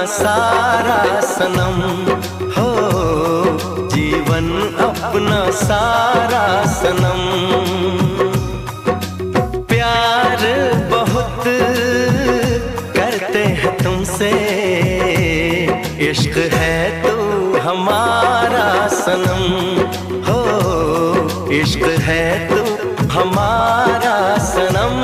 सारा सनम हो, जीवन अपना सारा सनम। प्यार बहुत करते हैं तुमसे, इश्क है तू हमारा सनम हो, इश्क है तू हमारा सनम।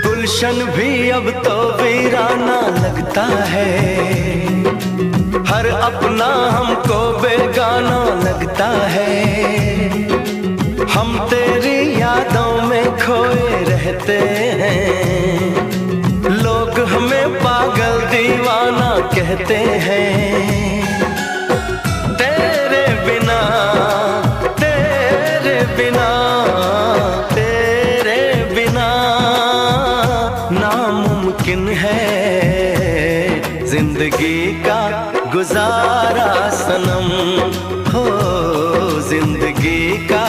गुलशन भी अब तो वीराना लगता है, हर अपना हमको बेगाना लगता है। हम तेरी यादों में खोए रहते हैं, लोग हमें पागल दीवाना कहते हैं। तेरे बिना तेरे बिना तेरे बिना नामुमकिन है जिंदगी का गुजारा सनम हो, जिंदगी का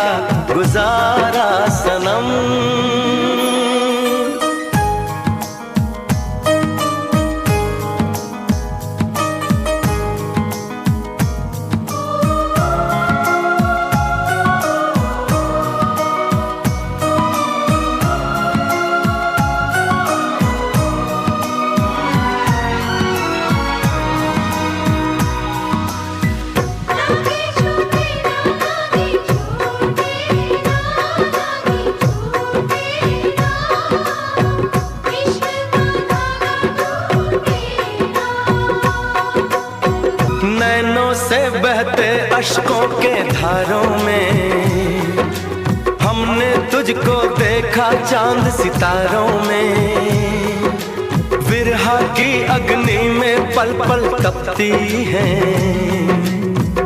गुजारा सनम। नैनों से बहते अश्कों के धारों में हमने तुझको देखा चांद सितारों में। विरहा की अग्नि में पल पल तपती हैं,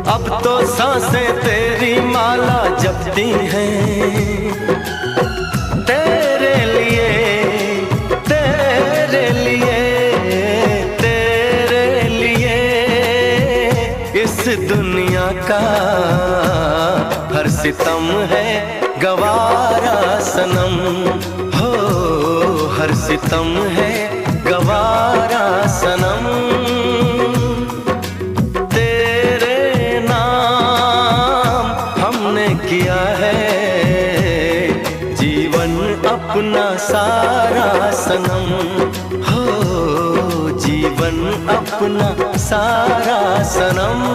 अब तो सांसें तेरी माला जपती हैं। तेरे लिए तेरे लिए तेरे लिए इस दुनिया का हर सितम है गवारा सनम हो, हर सितम है गवारा सनम। तेरे नाम हमने किया है जीवन अपना सारा सनम हो, जीवन अपना सारा सनम।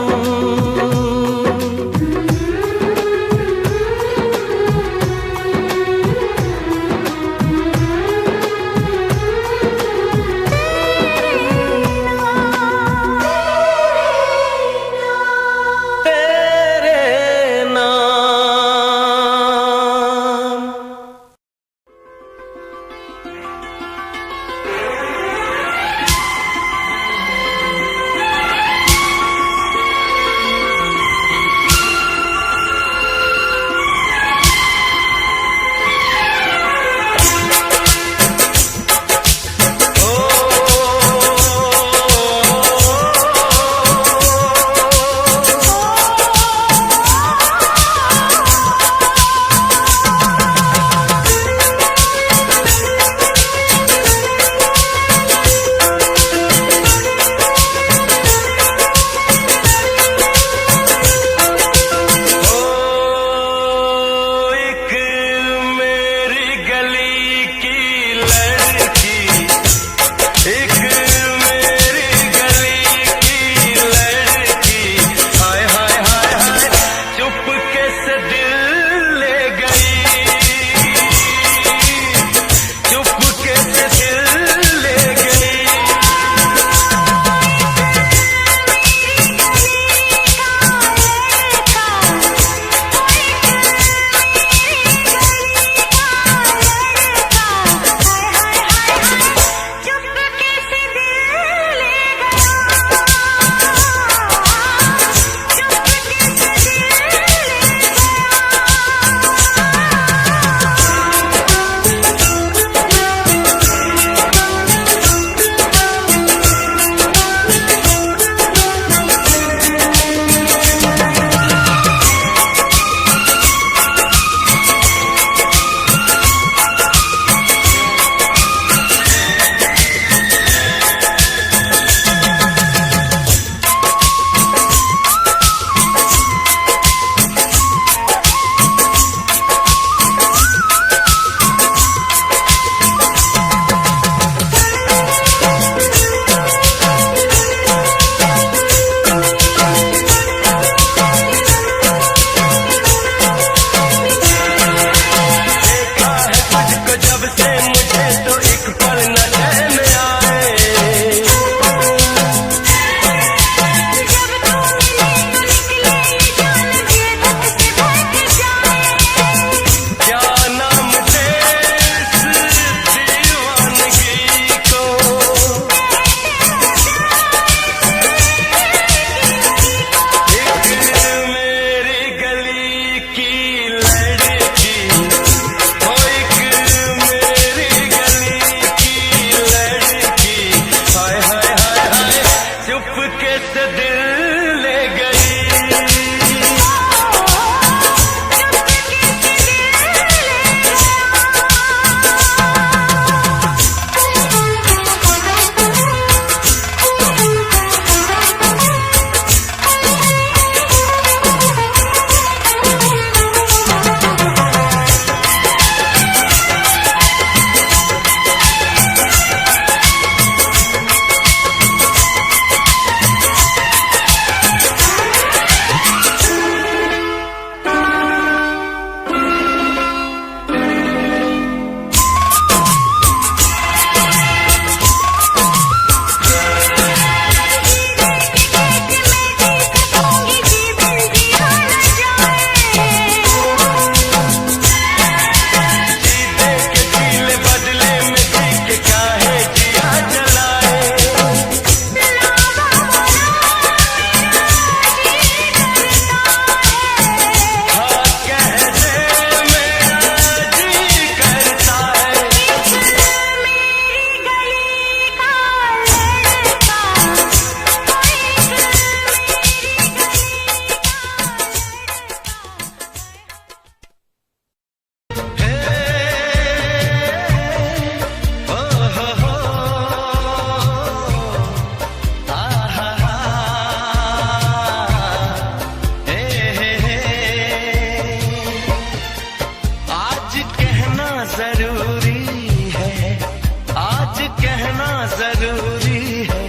जरूरी है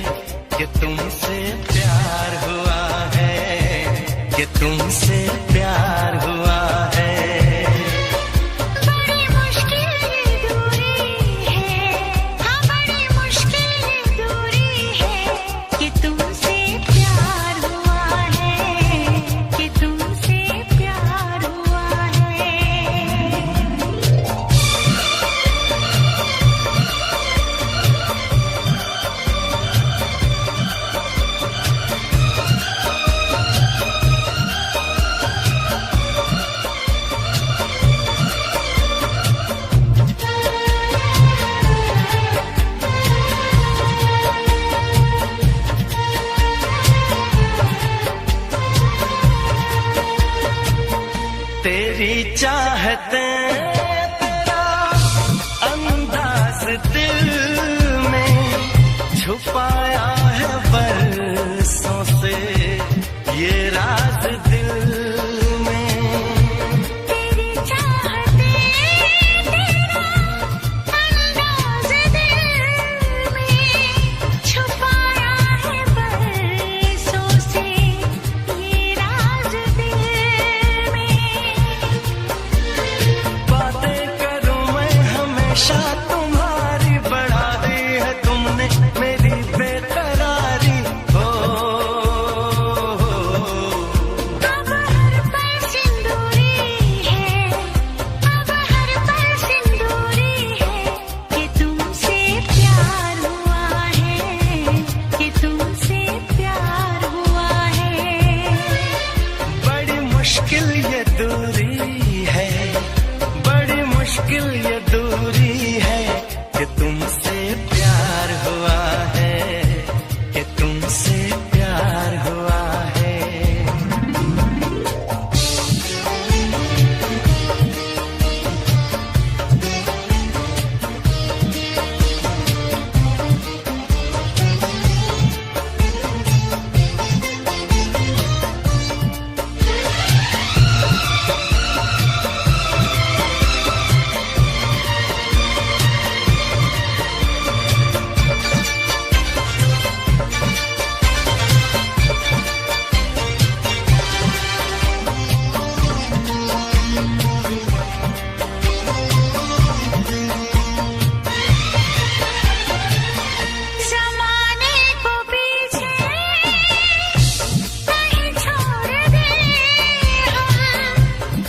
कि तुमसे प्यार हुआ है, कि तुमसे प्यार हुआ है। बड़ी मुश्किल ये दूरी है, हाँ बड़ी मुश्किल ये दूरी है, कि तुमसे प्यार हुआ है, कि तुमसे प्यार हुआ है। तेरी चाहते तेरा अंदाज दिल में छुपाया है बरसों से ये राज दिल में। तेरी चाहते तेरा अंदाज दिल में छुपाया है बरसों से ये राज दिल में। बातें करूं मैं हमेशा तुम्हारी, बढ़ाई है तुमने मेरी बेकरारी हो। अब हर पल सिंदूरी है, अब हर पल सिंदूरी है, कि तुमसे प्यार हुआ है, कि तुमसे प्यार हुआ है। बड़ी मुश्किल ये दूरी है, बड़ी मुश्किल ये दूरी है, कि तुमसे प्यार हुआ है, कि तुमसे प्यार हुआ है। ज़माने को पीछे नहीं छोड़ दे हम,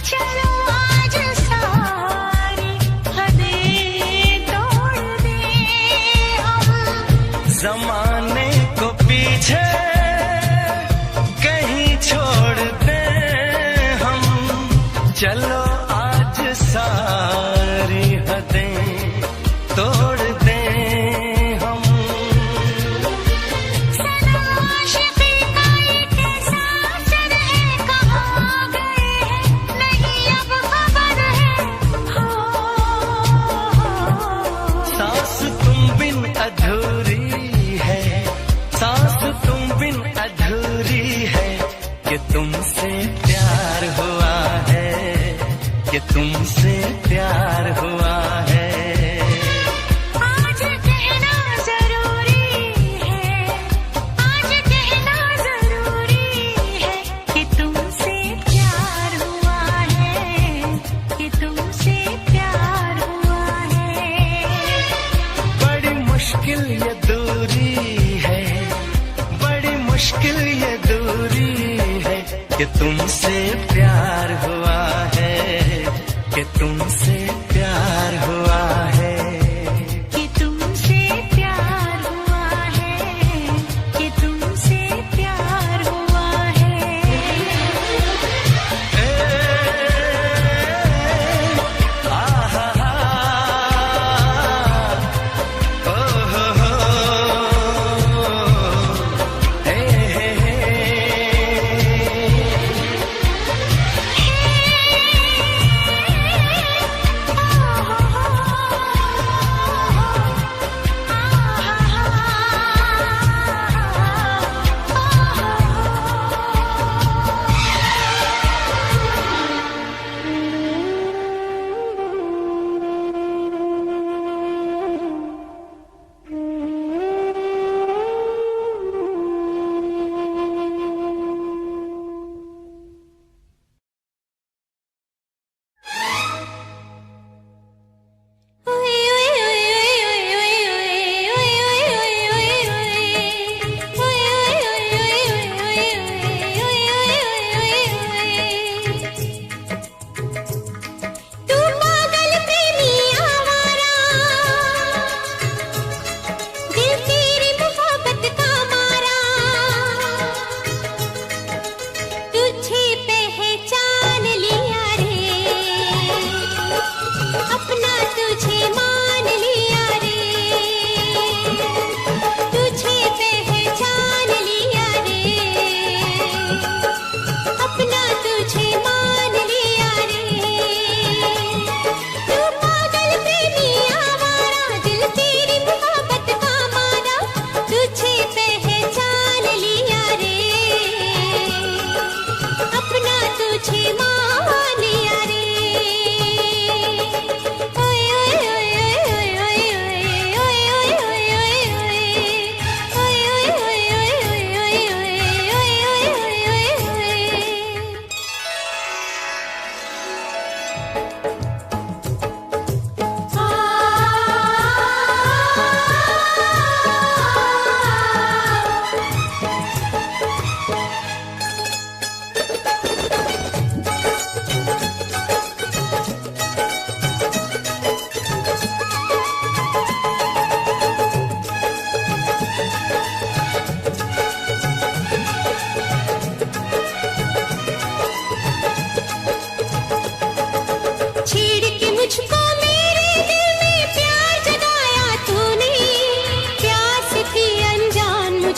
चलो आज सारी हदें तोड़ दे हम। जमाने को पीछे कहीं छोड़ दे हम, चलो आज सारी हदें तोड़ दे हम। सनम आशिक़ी का ये कैसा असर है, कहाँ गए हैं नहीं अब खबर है हो। सांस तुम बिन अधूरी है, सांस तुम बिन अधूरी है, कि तुमसे प्यार हुआ है, कि तुमसे प्यार हुआ है। आज कहना जरूरी है, आज कहना जरूरी है, कि तुमसे प्यार हुआ है, कि तुमसे प्यार हुआ है। बड़ी मुश्किल ये दूरी है, बड़ी मुश्किल ये दूरी है, कि तुमसे प्यार हुआ है, कि तुमसे प्यार हुआ है। कि तुमसे प्यार हुआ है, कि तुमसे प्यार हुआ है।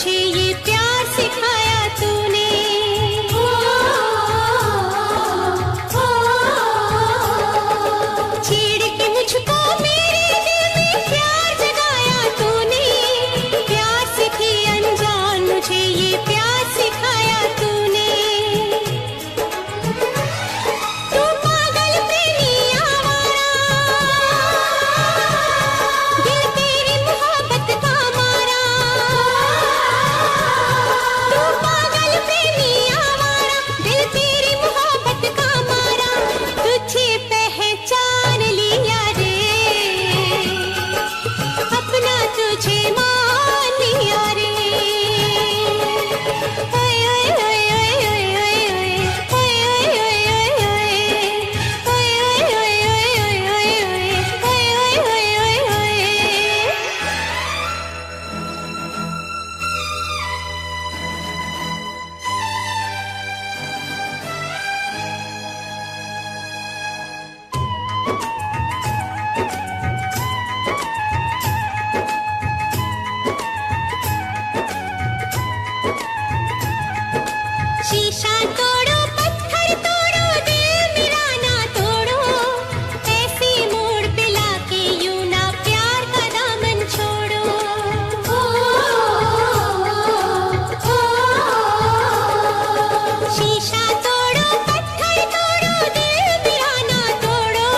मुझे ये प्यार सिखाया तूने। छेड़ के मुझको मेरे दिल में प्यार जगाया तूने। प्यार सीखी अनजान मुझे ये प्यार सिखाया तूने। तू पागल प्रेमी आवारा, दिल तेरी मोहब्बत का मारा। तू पागल प्रेमी आवारा, दिल तेरी मोहब्बत का मारा। तुझे पहचान लिया रे, अपना तुझे मान लिया रे। ओए ओए ओए ओए ओए ओए ओए ओए ओए ओए शीशा तोड़ो पत्थर तोड़ो दिल मेरा ना तोड़ो। ऐसे मोड़ पे लाके यूं ना प्यार का दामन छोड़ो। शीशा तोड़ो पत्थर तोड़ो दिल मेरा ना तोड़ो।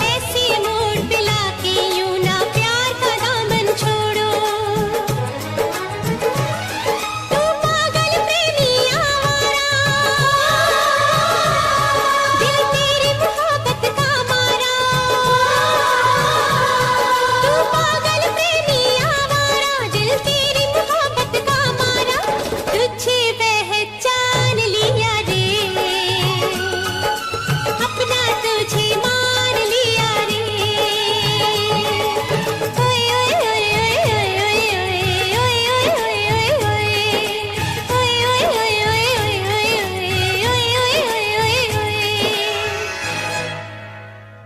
ऐसे मोड़ पे लाके यूं ना प्यार का दामन छोड़ो। तू पागल प्रेमी आवारा, दिल तेरी मोहब्बत का मारा। तू पागल प्रेमी आवारा, दिल तेरी मोहब्बत का मारा। तुझे पहचान लिया रे, अपना तुझे मान लिया रे। ओए ओए ओए ओए ओए ओए ओए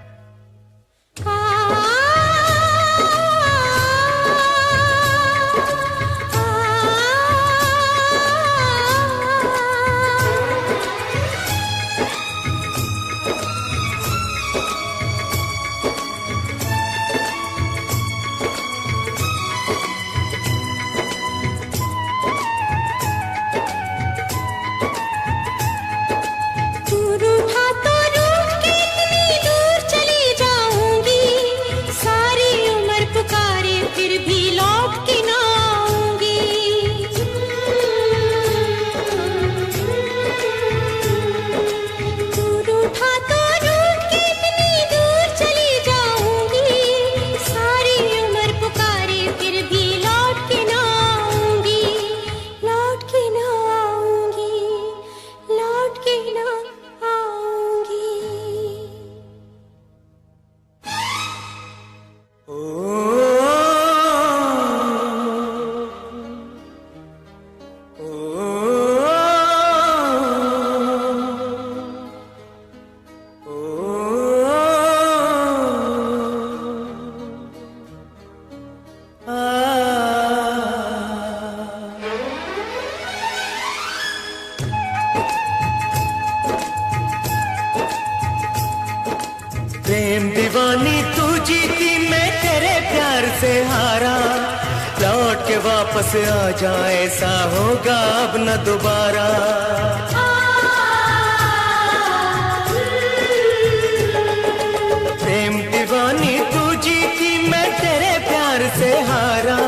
ओए तू रूठा तो रूठ के इतनी दूर चली जाऊंगी। सारी उम्र पुकारे फिर भी लौट के ना आऊंगी। तू रूठा तो रूठ के इतनी दूर चली जाऊंगी। सारी उम्र पुकारे फिर भी लौट के ना आऊंगी। लौट के ना आऊंगी, लौट के ना आऊंगी। प्रेम दीवानी तू जीती मैं तेरे प्यार से हारा। लौट के वापस आ जा ऐसा होगा अब न दोबारा। प्रेम दीवानी तू जीती मैं तेरे प्यार से हारा।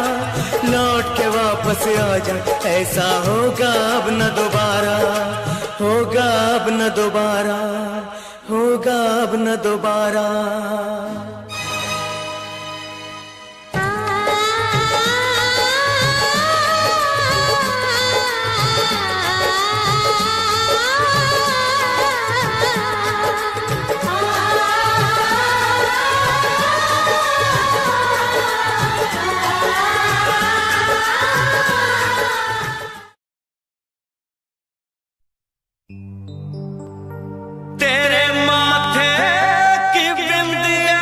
लौट के वापस आ जा ऐसा होगा अब न दोबारा। होगा अब न दोबारा, होगा अब न दोबारा। तेरे माथे की बिंदिया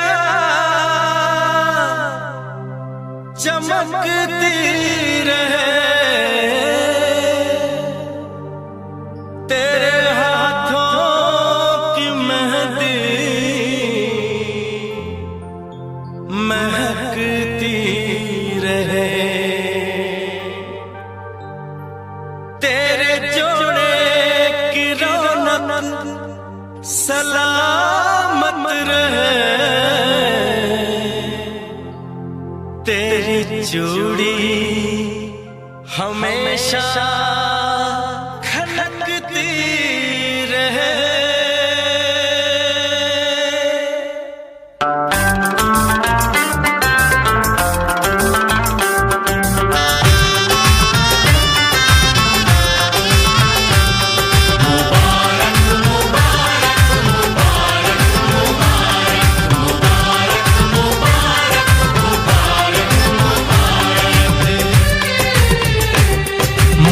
हमेशा खनकती रहे।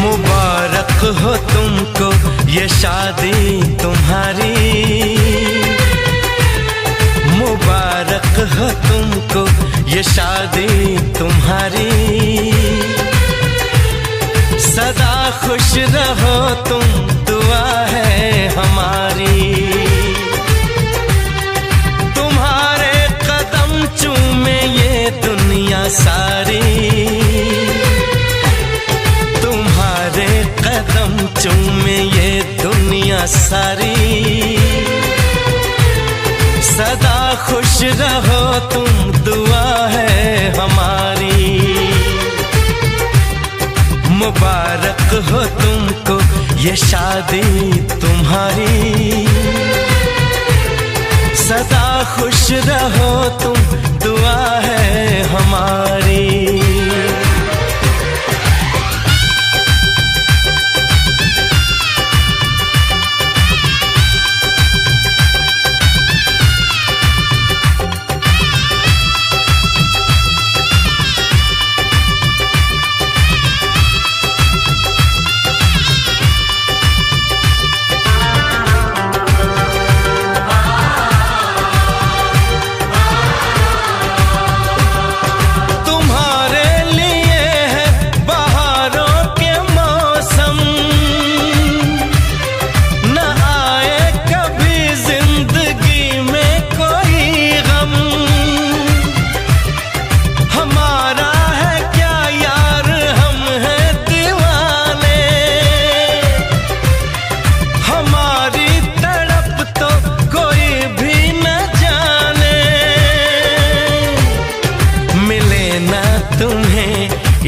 मुबारक हो तुमको ये शादी तुम्हारी, मुबारक हो तुमको ये शादी तुम्हारी। सदा खुश रहो तुम, दुआ है हमारी। तुम्हारे कदम चूमे ये दुनिया सारी, कदम चूमे ये दुनिया सारी। सदा खुश रहो तुम, दुआ है हमारी। मुबारक हो तुमको ये शादी तुम्हारी। सदा खुश रहो तुम, दुआ है हमारी।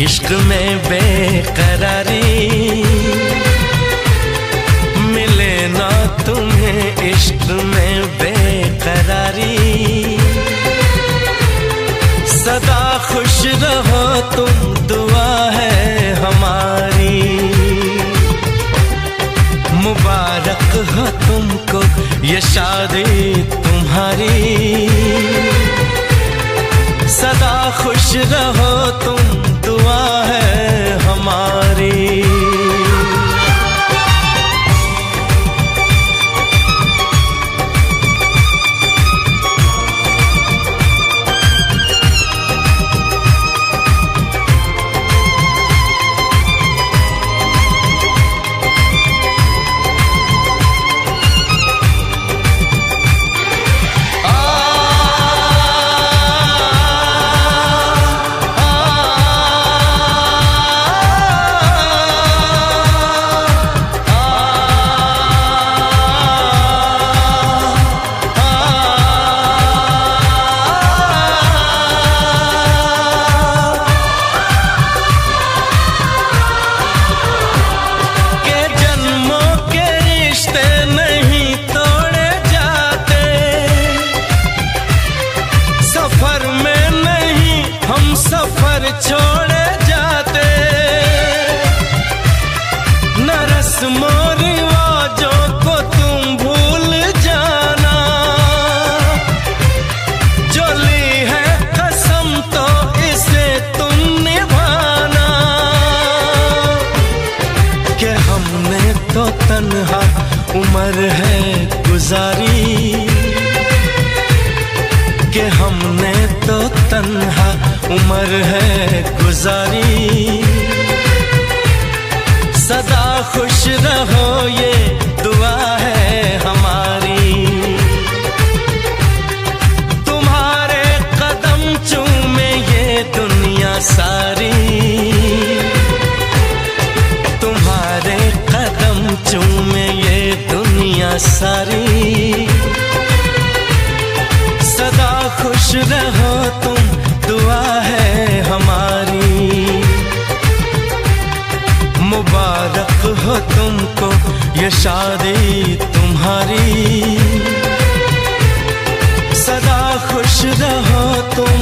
इश्क में बेकरारी मिले ना तुम्हें, इश्क में बेकरारी। सदा खुश रहो तुम, दुआ है हमारी। मुबारक हो तुमको ये शादी तुम्हारी। सदा खुश रहो तुम, दुआ है हमारी। सफर छोड़े जाते न रस्मों रिवाजों को तुम भूल जाना। जो ली है कसम तो इसे तुम निभाना। कि हमने तो तन्हा उम्र है गुजारी। कि हमने तो तन्हा उम्र है गुजारी। सदा खुश रहो ये दुआ है हमारी। तुम्हारे कदम चूमे ये दुनिया सारी। तुम्हारे कदम चूमे ये दुनिया सारी। सदा खुश रहो तुम, दुआ है हमारी। मुबारक हो तुमको ये शादी तुम्हारी, सदा खुश रहो तुम,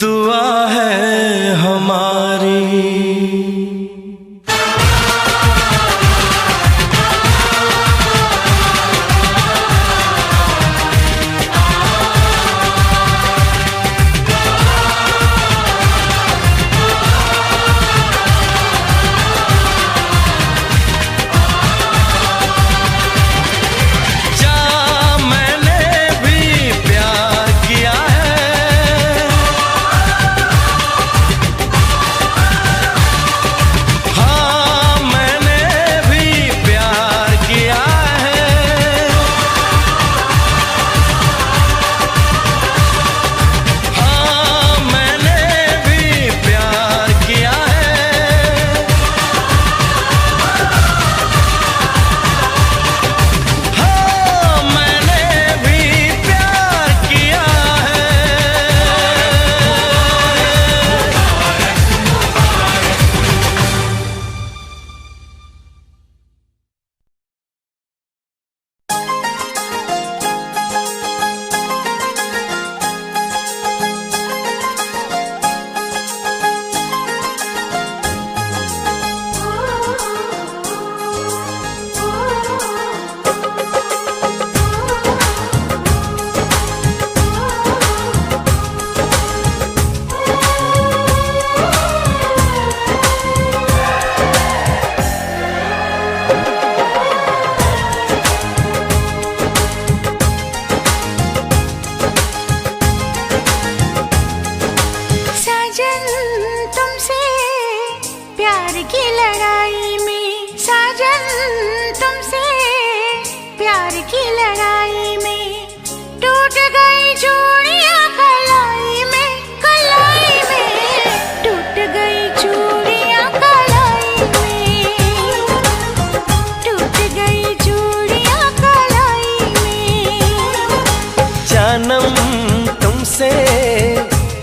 दुआ है हमारी।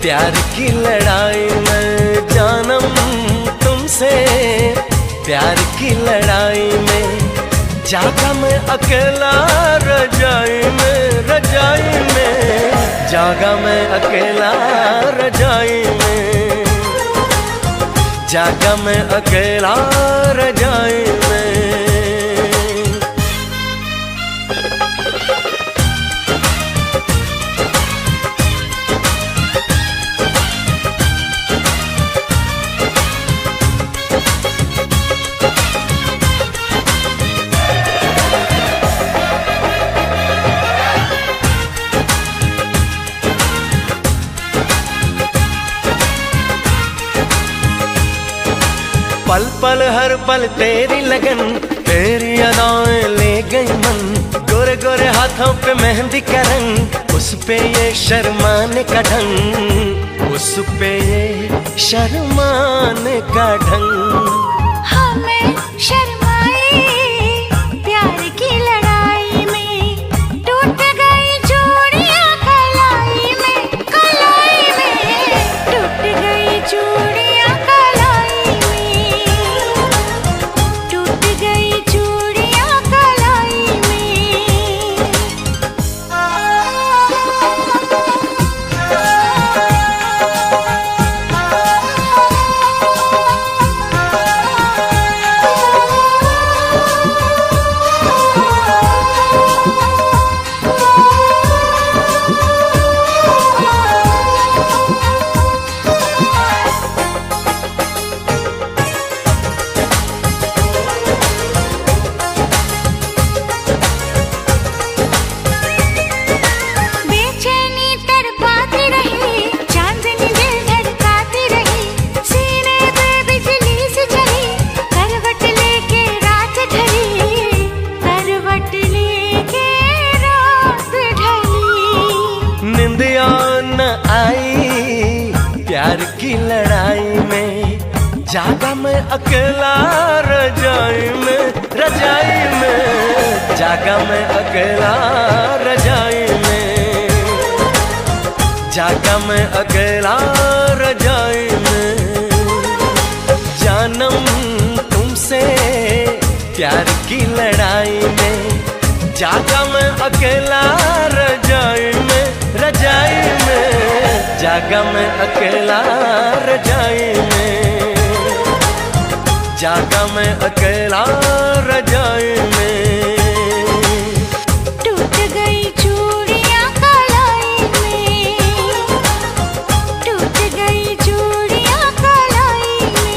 प्यार की लड़ाई में जानम तुमसे, प्यार की लड़ाई में जागा मैं अकेला रजाई में, रजाई में जागा मैं अकेला रजाई में, जागा मैं अकेला रजाई में। पल पल हर पल तेरी लगन, तेरी अदाएं ले गई मन, गोरे गोरे हाथों पे मेहंदी का रंग, उस पे ये शर्माने का ढंग, उस पे ये शर्माने का ढंग। हमें शर्माए प्यार की लड़ाई में, टूट गई चूड़ियां कलाई में, कलाई में टूट गई चूड़ियां कलाई में, टूट गई चूड़ियां कलाई में। प्यार की लड़ाई में जागा मैं अकेला रजाई में, रजाई में जागा मैं अकेला रजाई में, जागा मैं अकेला रजाई में। की लड़ाई में, जागा मैं अकेला रजाई में, रजाई में, जागा मैं अकेला रजाई में, जागा मैं अकेला रजाई में। टूट गई चूड़ियां कलाई में, टूट गई चूड़ियां कलाई में।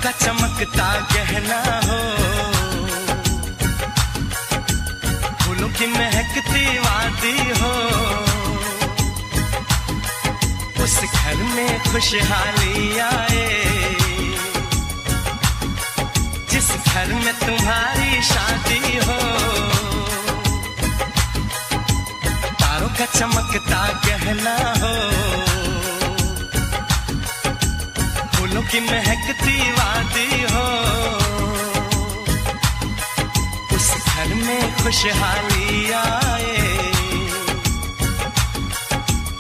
का चमकता गहना हो, फूलों की महकती वादी हो, उस घर में खुशहाली आए, जिस घर में तुम्हारी शादी हो। तारों का चमकता गहना हो, फूलों की महकती वादी हो, उस घर में खुशहाली आए,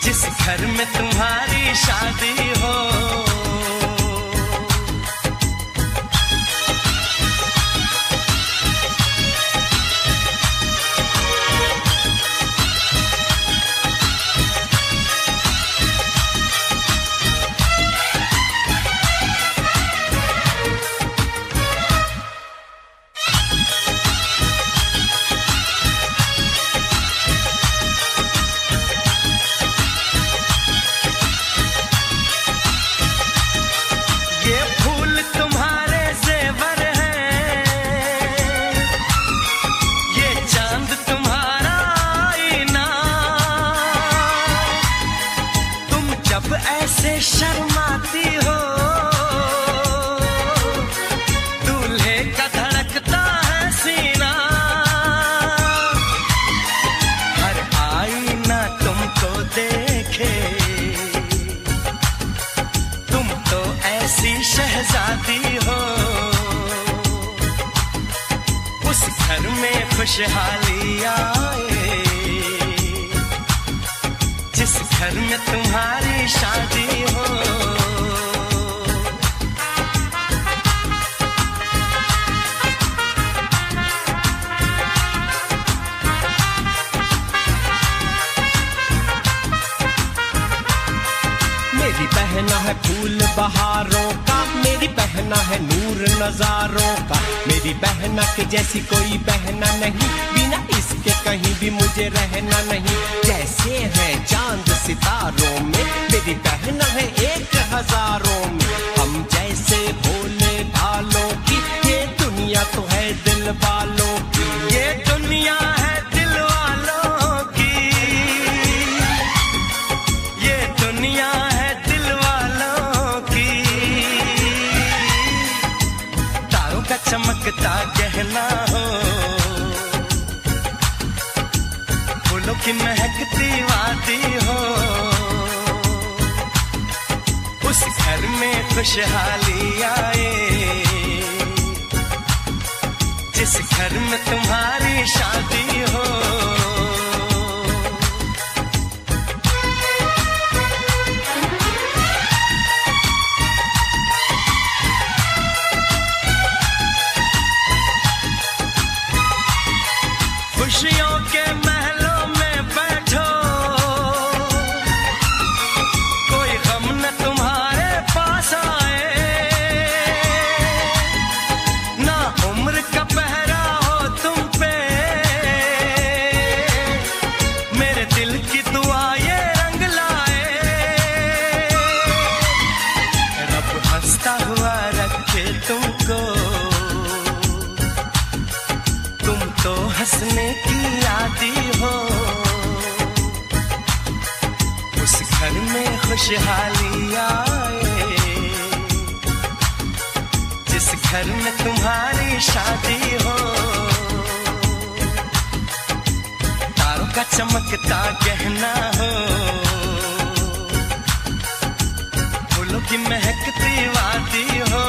जिस घर में तुम्हारी शादी हो। ऐसे शर्माती हो, दूल्हे का धड़कता है सीना, हर आईना तुमको देखे, तुम तो ऐसी शहजादी हो, उस घर में खुशहाली आए, जिस घर में तुम्हारी शादी हो। मेरी बहना है फूल बहारों का, मेरी बहना है नूर नजारों का, मेरी बहना के जैसी कोई बहना नहीं, बिना इसके कहीं भी मुझे रहना नहीं। जैसे है चांद सितारों में, मेरी बहना है एक हजारों में, हम जैसे भोले भालों की, ये दुनिया तो है दिल वालों की, ये दुनिया है दिल वालों की, ये दुनिया है दिल वालों की। तारों का चमकता गहना हो, फूलों की महकती वादी हो, उस घर में खुशहाली आए, जिस घर में तुम्हारी शादी हो। खुशियों के महलों में बैठो, कोई गम न तुम्हारे पास आए, ना उम्र का पहरा हो तुम पे, मेरे दिल की दुआ ये रंग लाए, रब हंसता हुआ रखे तुमको, तुम तो हंसने की आदी हो, उस घर में खुशहाली आए, जिस घर में तुम्हारी शादी हो। तारों का चमकता गहना हो, फूलों की महकती वादी हो,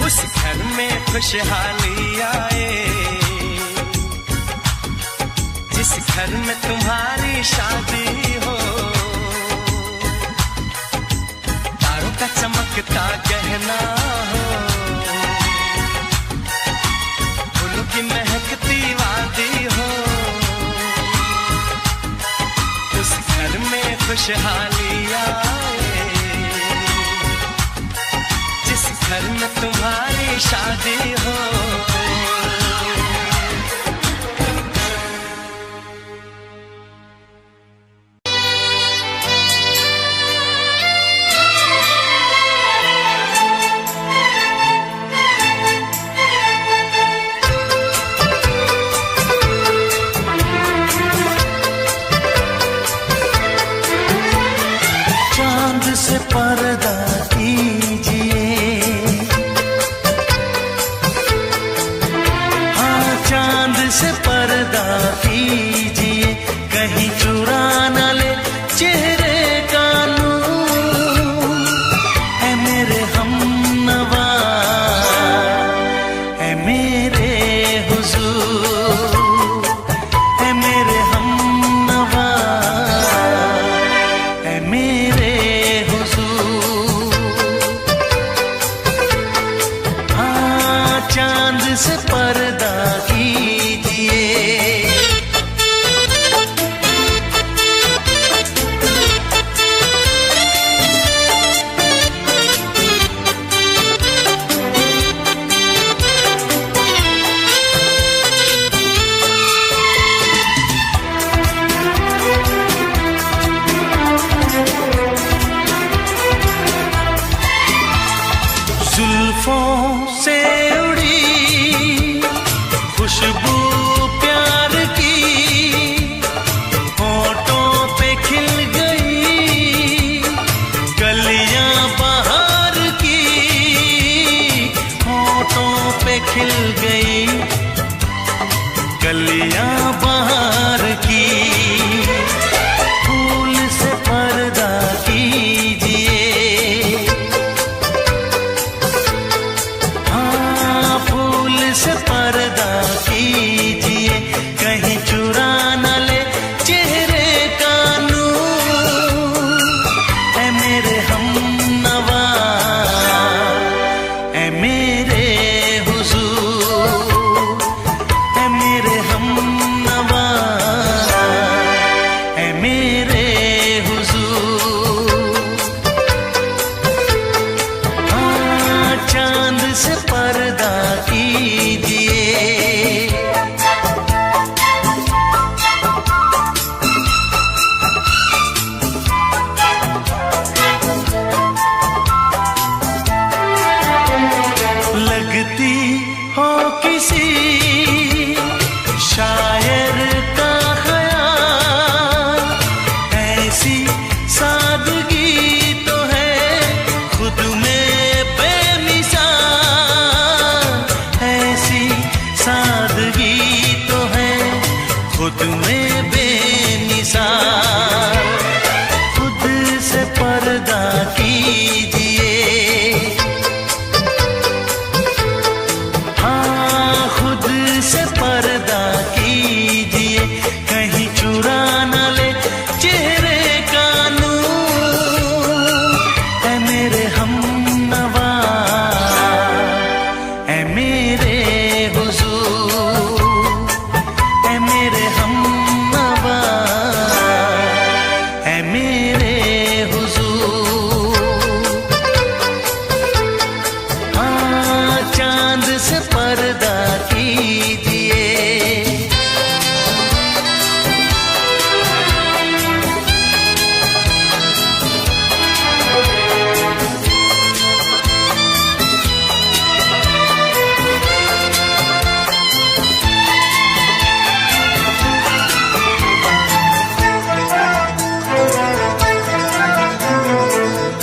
उस घर में खुशहाली आए, जिस घर में तुम्हारी शादी हो। तारों का चमकता गहना हो, फूलों की महकती वादी हो, उस घर में खुशहाली आए, जिस घर में तुम्हारी शादी हो। पर्दा कीजिए, हाँ चांद से पर्दा कीजिए, कहीं चुरा न ले चेहरे का नूर। है मेरे हमनवा, है मेरे हुजूर, है मेरे हमनवा, है मेरे हुजूर। हाँ चांद से पर्दा कीजिए। जुल्फों से उड़ी खुशबू प्यार की, होठों पे खिल गई कलियां बहार की, होठों पे खिल गई कलियां बहार की। फूल से पर्दा कीजिए, से पर्दा कीजिए, कहीं चुरा न ले चेहरे का नूर। है मेरे हमनवा, है मेरे हुजूर, है मेरे हमनवा, है मेरे हुजूर। हाँ चांद से पर्दा कीजिए। लगती हो किसी शायर का ख़याल, ऐसी सादगी तो है खुद में बेमिसाल, ऐसी सादगी तो है खुद में बेमिसाल। खुद से पर्दा कीजिए, हाँ खुद से पर्दा कीजिए, कहीं चुरा न ले चेहरे का नूर। है मेरे हमनवा, है मेरे हुजूर, है मेरे हमनवा, है मेरे हुजूर। हाँ चांद से पर्दा कीजिए।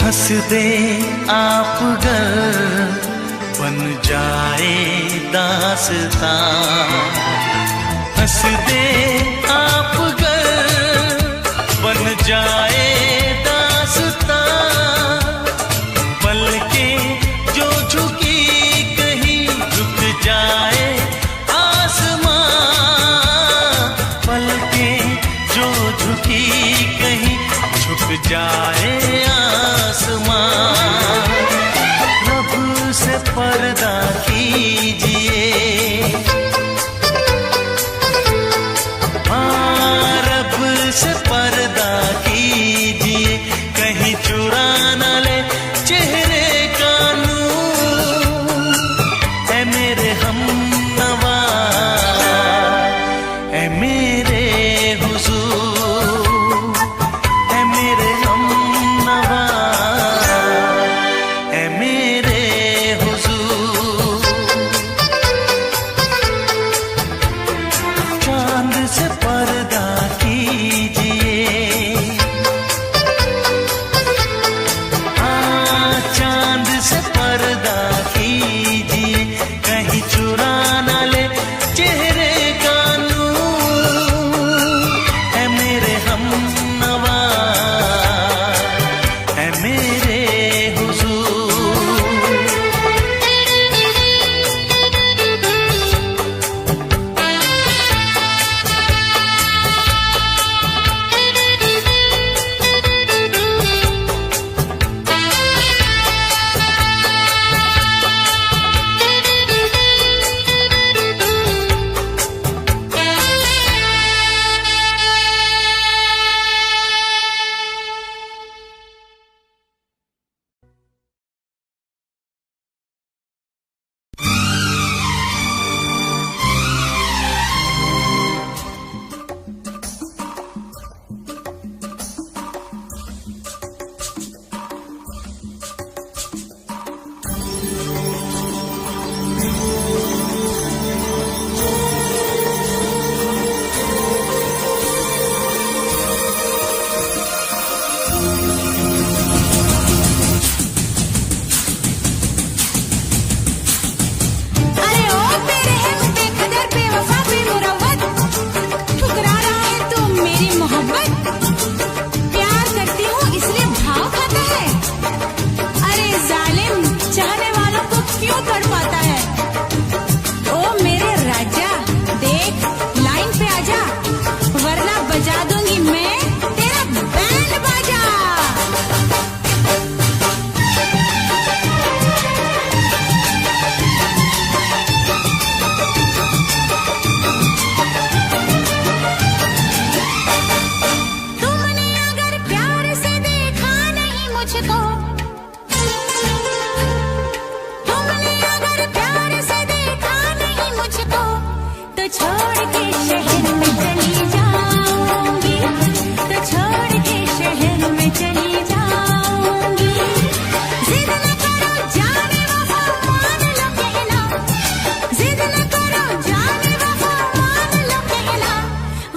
हंस दे आप गर बन जाए दास्तां, हंस दे आप गर बन जाए दास्तां। पलकें जो झुकी कहीं झुक जाए आसमां, पलकें जो झुकी कहीं झुक जाए आसमां। रब से पर्दा कीजिए, छोड़ के शहर में चली जाऊंगी, तो छोड़ के शहर में चली जाऊंगी। जिद न करो जाने वफा मान लो कहना, जिद न करो जाने वफा मान लो कहना,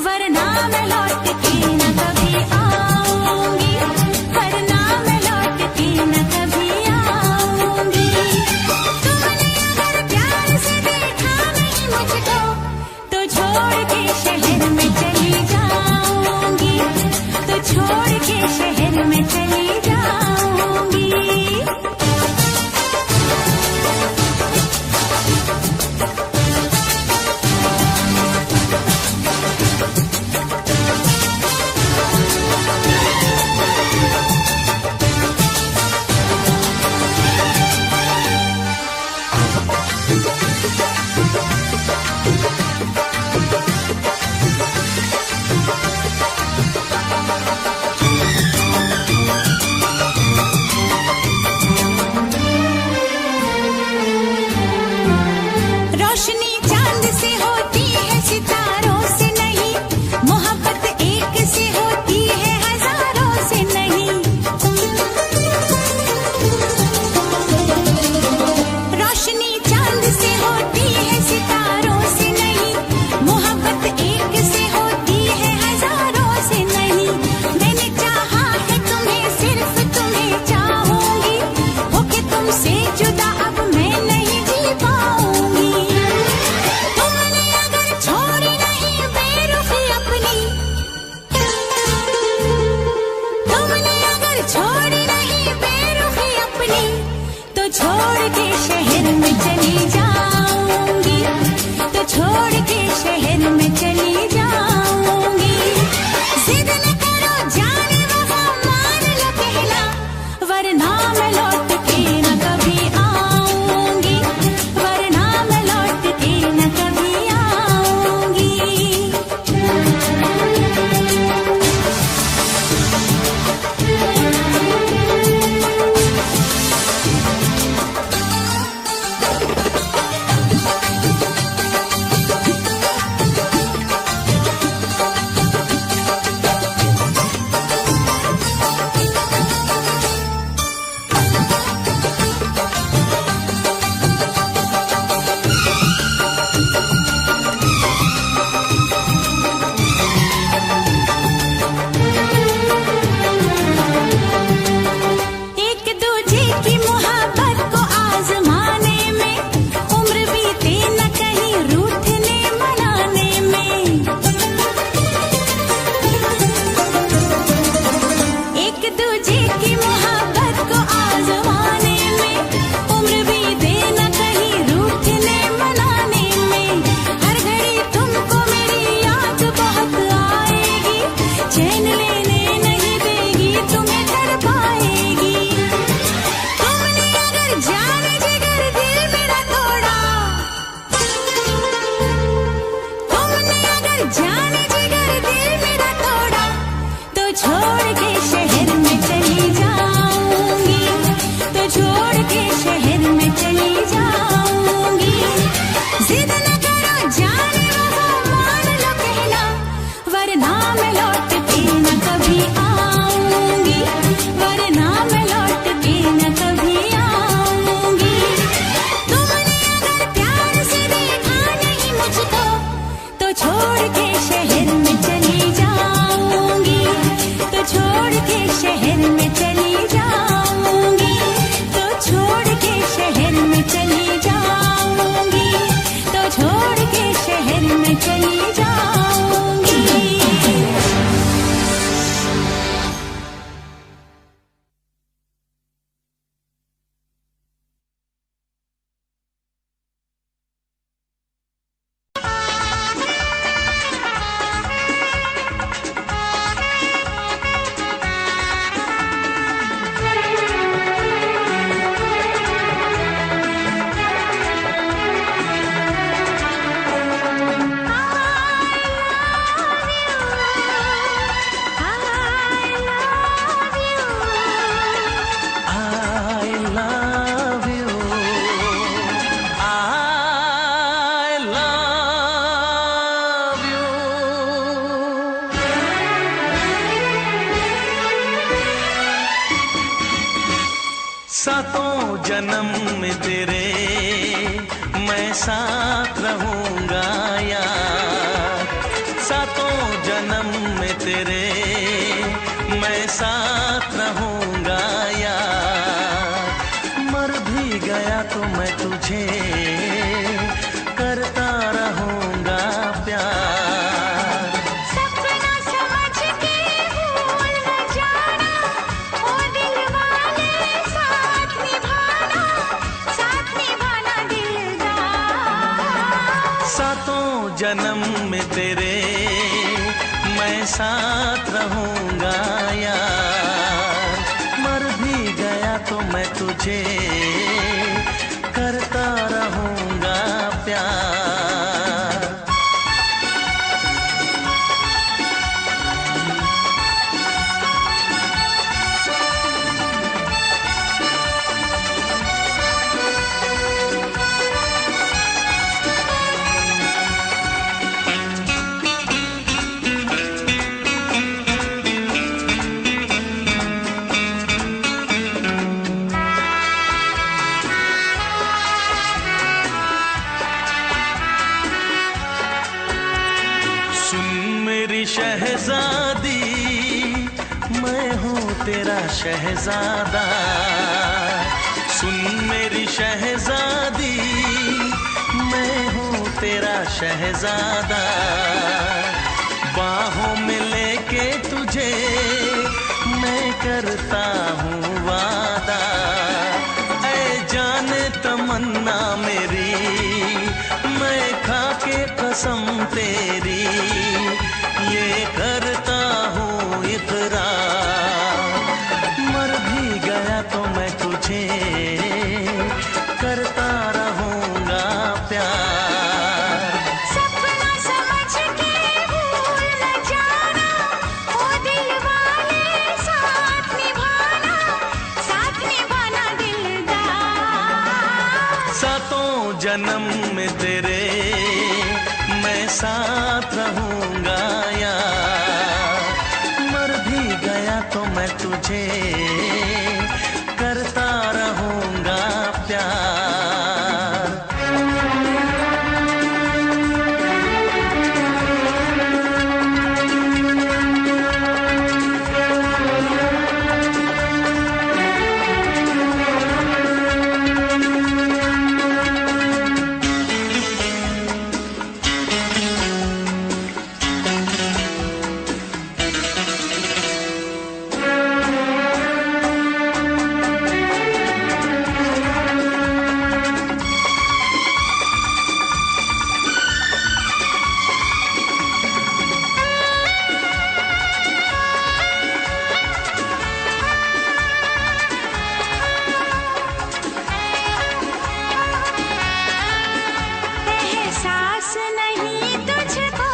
वरना मैं लौट के न कभी आऊंगी, वरना मैं लौट के न कभी आऊंगी। तुमने अगर प्यार से देखा नहीं मुझको, तो छोड़ के शहर में चली जाऊंगी, तो छोड़ के शहर में चली जाऊंगी। रोशनी चांद से होती है सितारों से नहीं, मोहब्बत एक से होती है हजारों से नहीं। रोशनी चांद से होती है सितारों से नहीं, मोहब्बत एक से होती है हजारों से नहीं। मैंने चाहा है तुम्हें, सिर्फ तुम्हें चाहूंगी, होके तुमसे जुदा अब मैं नहीं जी पाऊंगी। तुमने अगर छोड़ी नहीं बेरुखी अपनी, तुमने अगर छोड़ी नहीं बेरुखी अपनी, तो छोड़ के शहर में चली जाऊंगी, तो छोड़ के शहर में चली जाऊंगी। जिद न करो जाने वफा मान लो कहना, वरना मैं लौट के न कभी आऊंगी, वरना मैं लौट के न कभी आऊंगी। सातों जन्म में तेरे मैं साथ रहूंगा यार, सातों जन्म में तेरे मैं साथ रहूंगा यार, मर भी गया तो मैं तुझे करता रहूंगा प्यार। सपना समझ के भूल न जाना, ओ दिल वाले साथ निभाना दिलदार। सातों जन्म में तेरे मैं साथ रहूंगा यार, मर भी गया तो मैं तुझे करता रहूंगा प्यार। शहजादी मैं हूँ तेरा शहजादा, सुन मेरी शहजादी मैं हूँ तेरा शहजादा, बाहों में लेके तुझे मैं करता हूँ वादा, ऐ जाने तमन्ना मेरी मैं खा के कसम तेरी ये करता हूँ इकरार, मर भी गया तो मैं तुझे करता रहूंगा प्यार। सपना समझ के भूल न जाना, ओ दिल वाले साथ निभाना दिलदार। सातों जन्म में तेरे मैं साथ रहूंगा यार, मर भी गया तो मैं तुझे करता रहूंगा प्यार। एहसास नहीं तुझको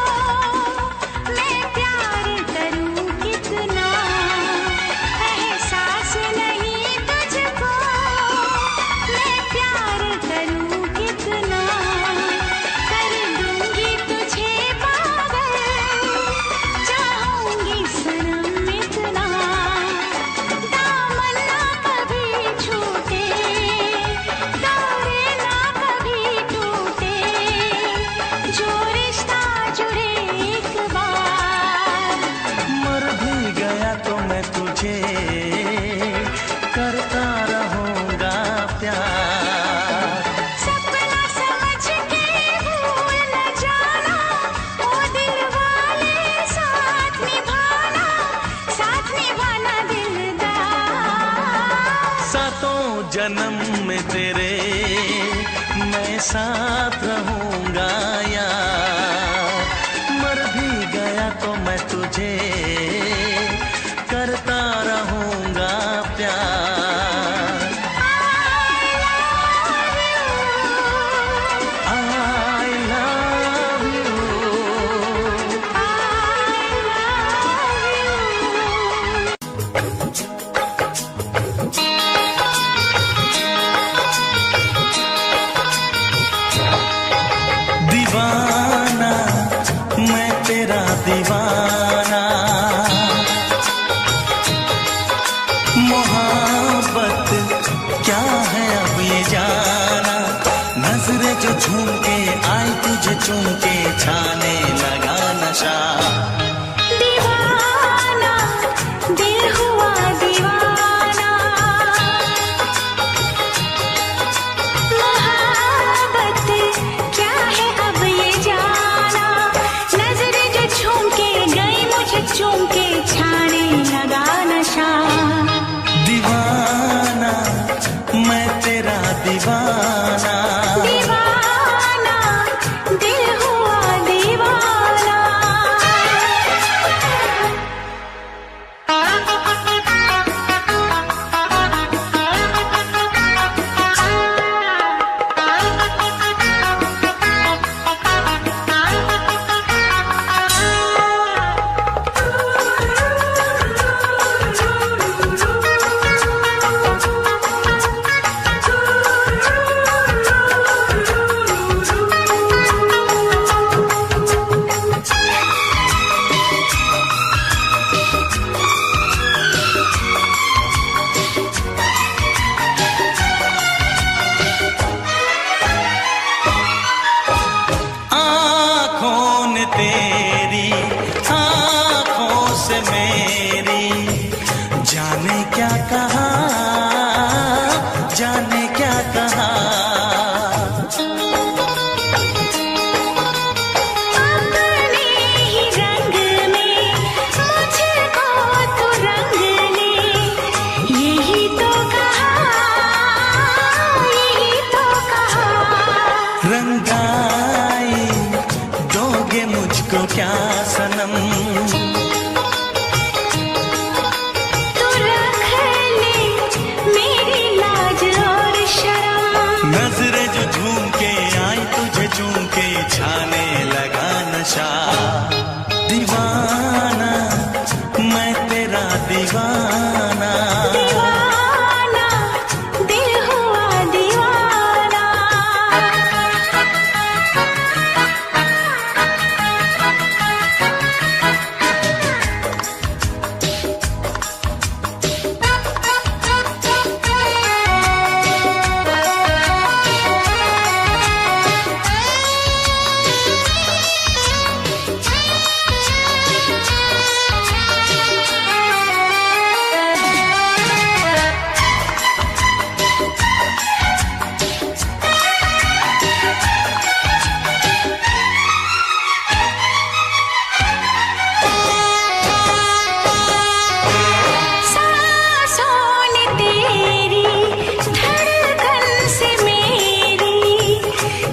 मैं प्यार करूं कितना, एहसास नहीं तुझको मैं प्यार करूं कितना, कर दूंगी तुझे पागल चाहूंगी सनम इतना, दामन ना कभी छूटे तारे ना कभी टूटे, जो रिश्ता जुड़े एक बार। मर भी गया तो मैं तुझे करता रहूंगा प्यार। सपना समझ के भूल न जाना, ओ दिल वाले साथ निभाना दिलदार। सातों जन्म में तेरे मैं साथ रहूंगा यार, मर भी गया तो मैं तुझे करता रहूंगा प्यार। I love you। दीवाना मैं तेरा दीवाना, क्या है अब ये जाना, नजरें जो झूम के आई तुझे चूम के छाने लगा नशा। दीवाना दिल हुआ दीवाना, मोहब्बत क्या है अब ये जाना, नजरें जो झूम के गई मुझे चूम के छाने लगा नशा। दीवाना मैं तेरा दीवाना, दीवाना दिल हुआ दीवाना। तेरी आँखों से मेरी जाने क्या कहा, जाने क्या कहा। अपने ही रंग में मुझको तो रंग ले, यही तो कहा, यही तो कहा। रंगाई दोगे मुझको क्या सनम, तू रख ले मेरी लाज और शर्म, नजरें जो झूम के आई तुझे चूम के छाने लगा नशा। दीवाना मैं तेरा दीवाना, दीवाना दिल हुआ दीवाना।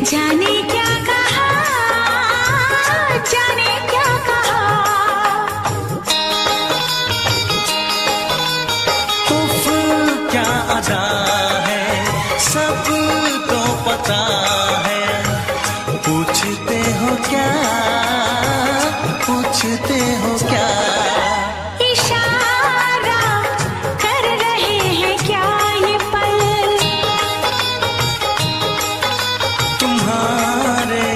जाने क्या कहा, जाने क्या कहा। उफ क्या अदा है सबको पता है, पूछते हो क्या, पूछते हो क्या। इशारा कर रहे हैं क्या ये पल, तुम्हारे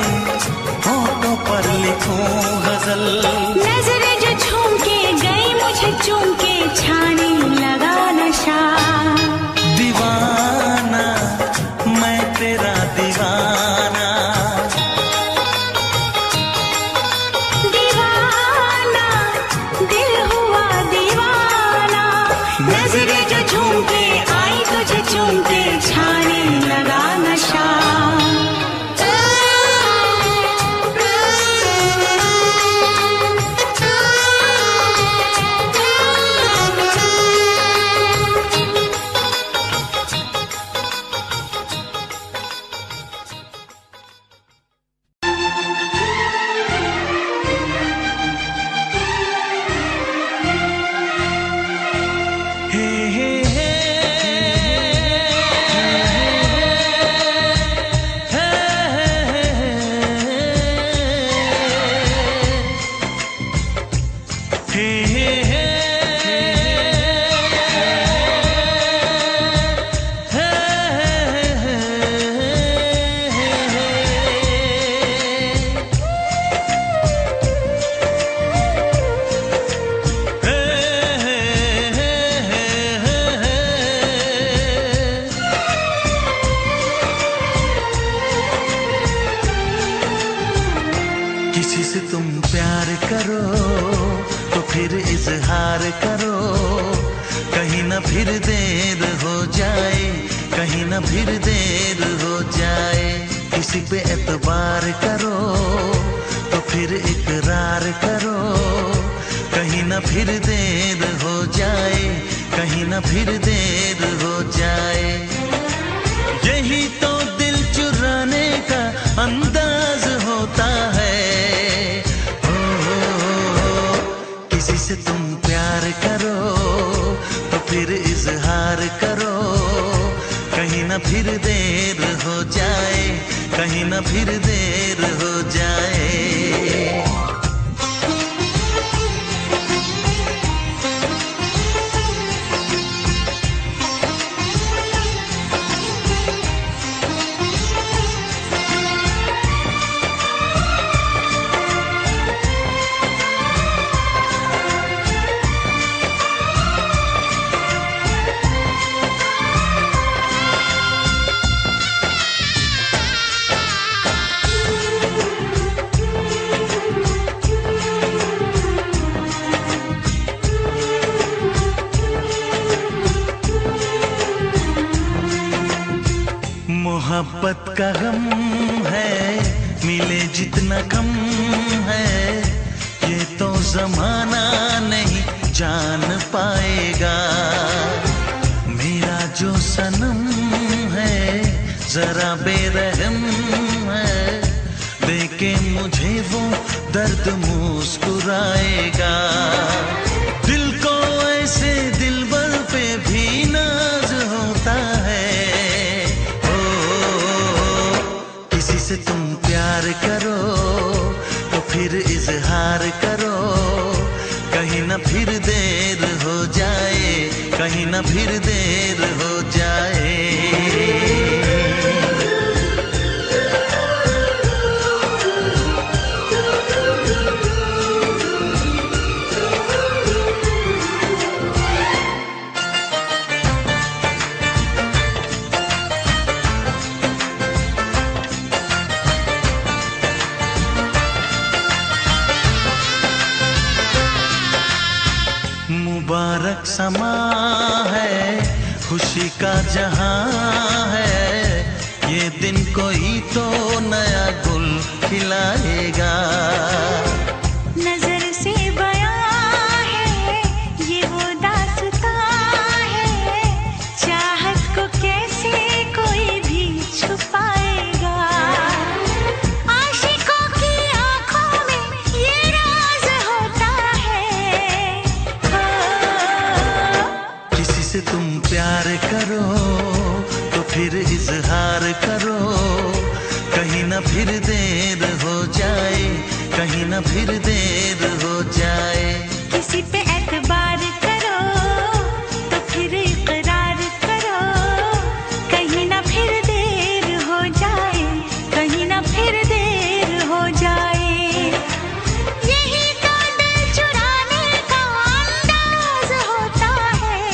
होठों पर लिखूं गजल, नजरें जो झूम के गई मुझे चूम के छाने लगा नशा। दीवाना मैं तेरा दीवाना, दीवाना किसी से तुम प्यार करो तो फिर इजहार करो, कहीं ना फिर देर हो जाए, कहीं ना फिर देर हो जाए। किसी पे एतबार करो तो फिर इकरार करो, कहीं ना फिर देर हो जाए, कहीं ना फिर देर हो जाए। यही तो दिल चुराने का अंदाज होता है। किसी से तुम प्यार करो तो फिर इजहार करो, कहीं ना फिर देर हो जाए, कहीं ना फिर देर हो जाए। मोहब्बत का गम है, मिले जितना कम है, ये तो जमाना नहीं जान पाएगा। मेरा जो सनम है जरा बेरहम है, देखे मुझे वो दर्द मुस्कुराएगा। दिल को ऐसे दिलबर पे भी नाज होता है। किसी से तुम प्यार करो तो फिर इजहार करो, कहीं ना फिर देर हो जाए, कहीं ना फिर देर हो जाए। मुबारक समा है, खुशी का जहां है, ये दिन कोई तो नया गुल खिलाएगा। नजर से बयां है ये वो दास्तां है, चाहत को कैसे कोई भी छुपाएगा। आशिकों की आंखों में ये राज होता है। किसी से तुम प्यार करो तो फिर इजहार करो, कहीं ना फिर देर हो जाए, कहीं ना फिर देर हो जाए। किसी पे एतबार करो तो फिर इकरार करो, कहीं ना फिर देर हो जाए, कहीं ना फिर देर हो जाए। यही तो दिल चुराने का अंदाज होता है।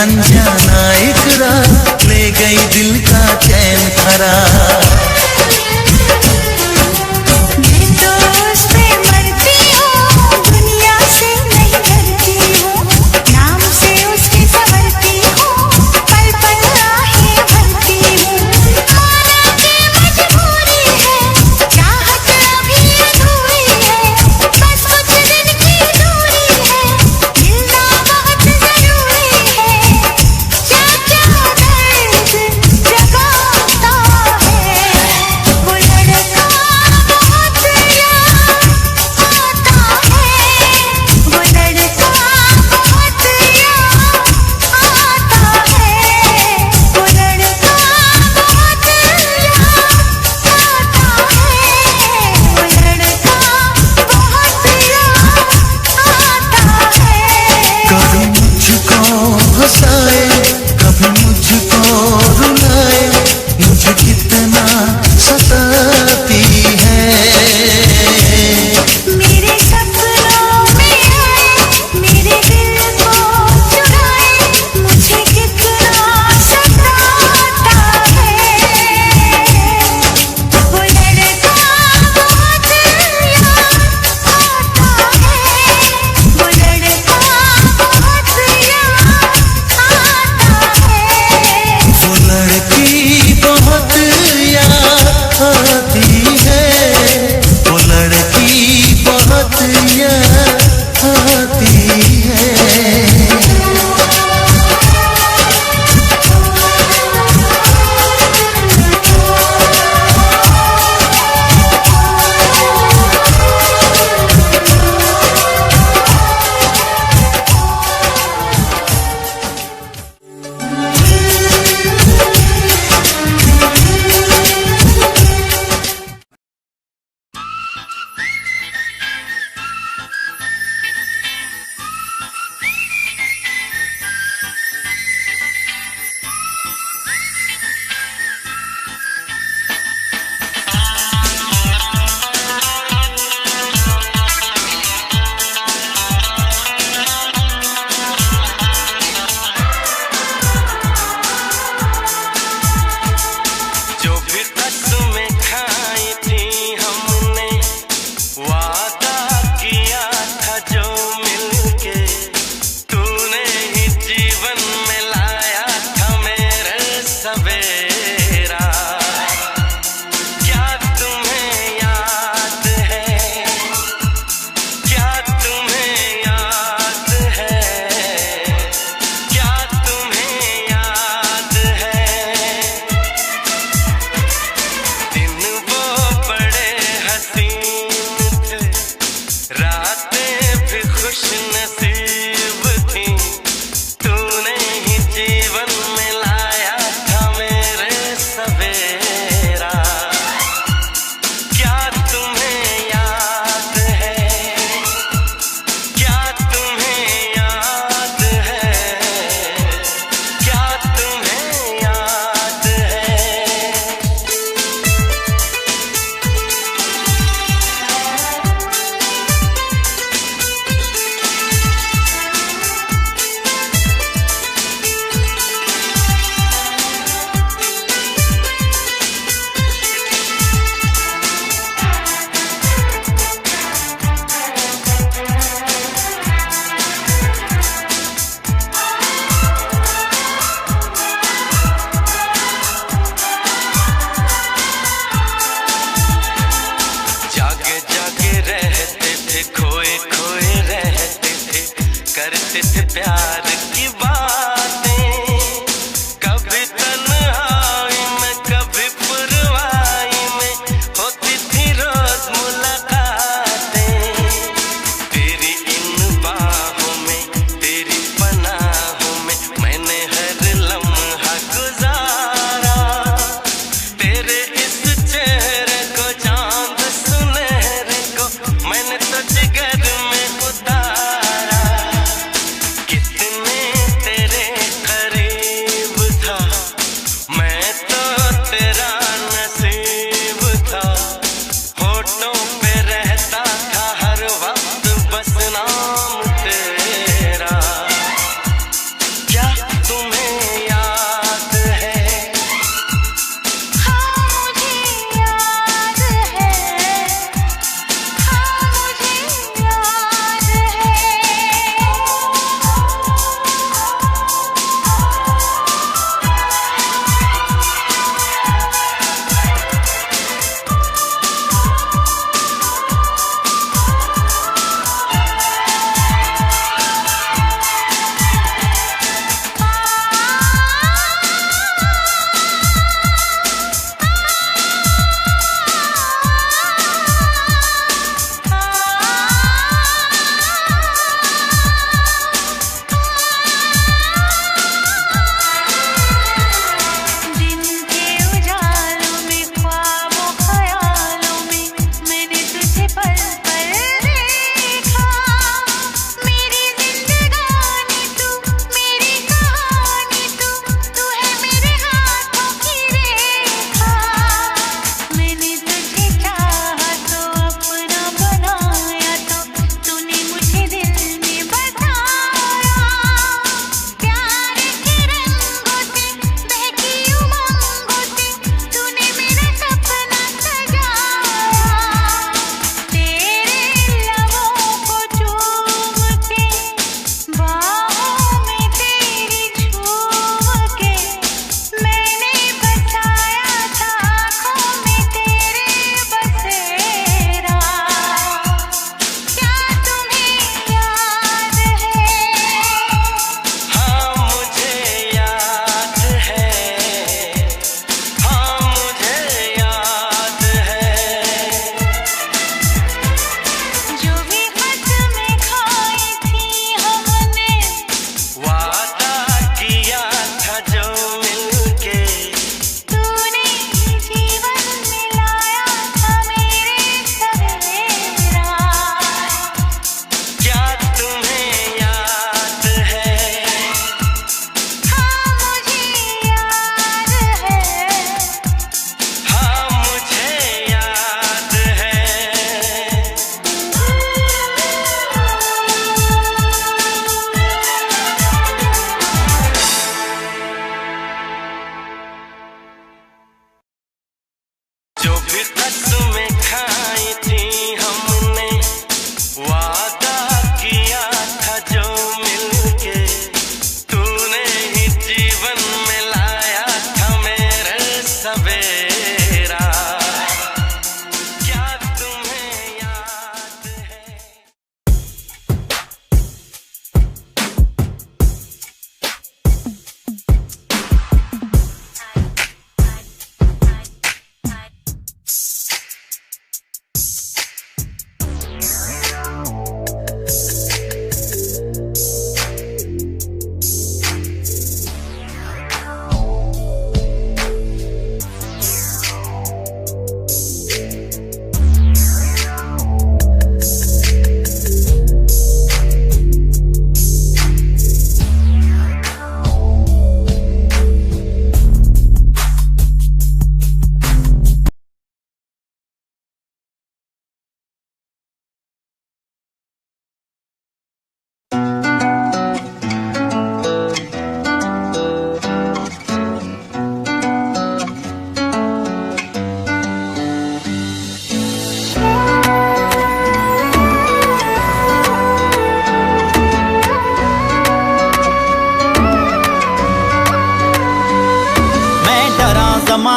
अनजाना इकरार ले गई दिल का चैन करार। मैं तो उस पे मरती हूँ, दुनिया से नहीं डरती हूँ, नाम से उसके संवरती हूँ, पल पल आहें भरती हूँ। माना कि मजबूरी है, चाहत अभी अधूरी है, बस कुछ दिन की दूरी है, मिलना बहुत जरूरी है। क्या क्या दर्द जगाता है वो लड़का, बहुत याद आता है वो लड़का, बहुत याद आता है वो लड़का, बहुत याद आता है वो लड़का, बहुत याद आता है। कभी मुझको हंसाए कभी मुझको रुलाए, मुझे कितना सताती है। मेरे सपनों में आए, मेरे दिल को चुराए, मुझे कितना सताता है वो लड़का, बहुत याद आता है वो लड़का, बहुत याद आता है। वो लड़की बहुत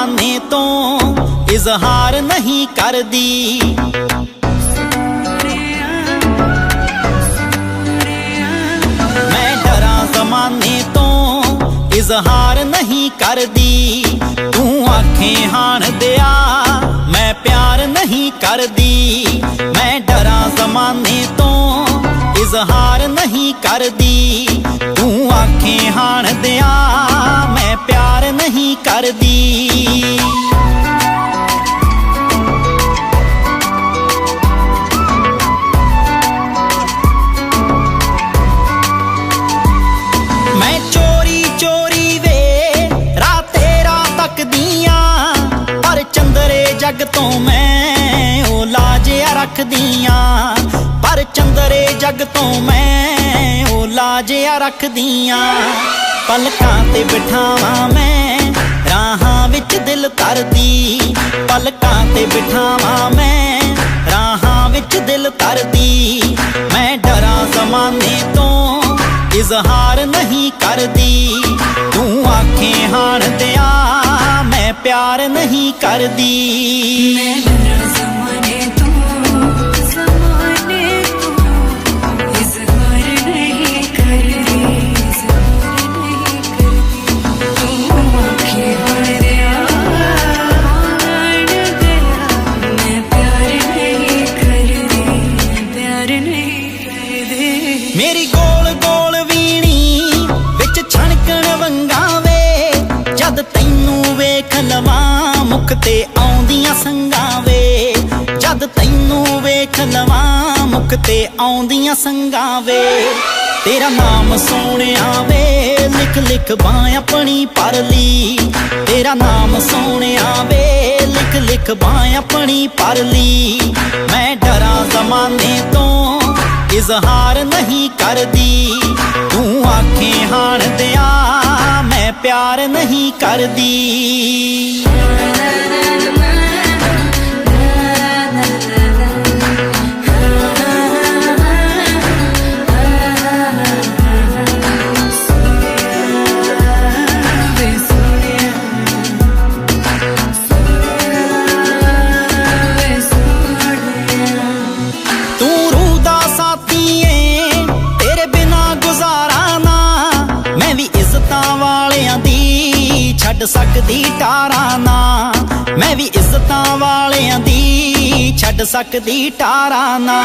ਜ਼ਮਾਨੇ ਤੋਂ ਇਜ਼ਹਾਰ ਨਹੀਂ ਕਰਦੀ। ਮੈਂ ਡਰਾਂ ਜ਼ਮਾਨੇ ਤੋਂ ਇਜ਼ਹਾਰ ਨਹੀਂ ਕਰਦੀ। ਤੂੰ ਆਖੇ ਹਾਣ ਦਿਆ ਮੈਂ ਪਿਆਰ ਨਹੀਂ ਕਰਦੀ। ਮੈਂ ਡਰਾਂ ਜ਼ਮਾਨੇ ਤੋਂ ਇਜ਼ਹਾਰ ਨਹੀਂ ਕਰਦੀ। ਤੂੰ ਆਖੇ ਹਾਣ ਦਿਆ ਮੈਂ ਪਿਆਰ ਨਹੀਂ ਕਰਦੀ। ਮੈਂ ਚੋਰੀ ਚੋਰੀ ਵੇ ਰਾਹ ਤੇਰਾ ਤੱਕਦੀਆਂ, ਪਰ ਚੰਦਰੇ ਜੱਗ ਤੋਂ ਮੈਂ ਉਹ ਲਾਜਿਆ ਰੱਖਦੀਆਂ। ਪਰ ਚੰਦਰੇ ਜੱਗ ਤੋਂ ਮੈਂ ਉਹ ਲਾਜਿਆ ਰੱਖਦੀਆਂ। ਪਲਕਾਂ ਤੇ ਬਿਠਾਵਾਂ ਮੈਂ ਰਾਹਾਂ ਵਿੱਚ ਦਿਲ ਤਰਦੀ। ਪਲਕਾਂ ਤੇ ਬਿਠਾਵਾਂ ਮੈਂ ਰਾਹਾਂ ਵਿੱਚ ਦਿਲ ਤਰਦੀ। ਮੈਂ ਡਰਾਂ ਜ਼ਮਾਨੇ ਤੋਂ ਇਜ਼ਹਾਰ ਨਹੀਂ ਕਰਦੀ। ਤੂੰ ਆਖੇ ਹਾਣ ਦਿਆ ਮੈਂ ਪਿਆਰ ਨਹੀਂ ਕਰਦੀ। मैं डरा ज़माने तो इज़हार नहीं करती, इज़हार नहीं करती। तू आँखें हार दिया मैं प्यार नहीं करती, प्यार नहीं करती। ਮੇਰੀ ਗੋਲ ਗੋਲ ਵੀਣੀ ਵਿੱਚ ਛਣਕਣ ਵੰਗਾਂ ਵੇ, ਜਦ ਤੈਨੂੰ ਵੇਖ ਲਵਾਂ ਮੁਖ ਤੇ ਆਉਂਦੀਆਂ ਸੰਗਾਂ ਵੇ। ਜਦ ਤੈਨੂੰ ਵੇਖ ਲਵਾਂ ਮੁਖ ਤੇ ਆਉਂਦੀਆਂ ਸੰਗਾਂ ਵੇ। ਤੇਰਾ ਨਾਮ ਸੋਹਣਿਆ ਵੇ ਲਿਖ ਲਿਖ ਬਾਂ ਆਪਣੀ ਪਰ ਲਈ। ਤੇਰਾ ਨਾਮ ਸੋਹਣਿਆ ਵੇ ਲਿਖ ਲਿਖ ਬਾਂ ਆਪਣੀ ਪਰ ਲਈ। ਮੈਂ ਡਰਾਂ ਜ਼ਮਾਨੇ ਤੋਂ ਇਜ਼ਹਾਰ ਨਹੀਂ ਕਰਦੀ। ਤੂੰ ਆਖੇ ਹਾਣ ਦਿਆ ਮੈਂ ਪਿਆਰ ਨਹੀਂ ਕਰਦੀ। ਤੂੰ ਰੂਹ ਦਾ ਸਾਥੀ ਏ ਤੇਰੇ ਬਿਨਾ ਗੁਜ਼ਾਰਾ ਨਾ। ਮੈਂ ਵੀ ਇੱਜ਼ਤਾਂ ਵਾਲਿਆਂ ਦੀ ਛੱਡ ਸਕਦੀ ਟਾਰਾਂ ਨਾ। ਮੈਂ ਵੀ ਇੱਜ਼ਤਾਂ ਵਾਲਿਆਂ ਦੀ ਛੱਡ ਸਕਦੀ ਟਾਰਾਂ ਨਾ।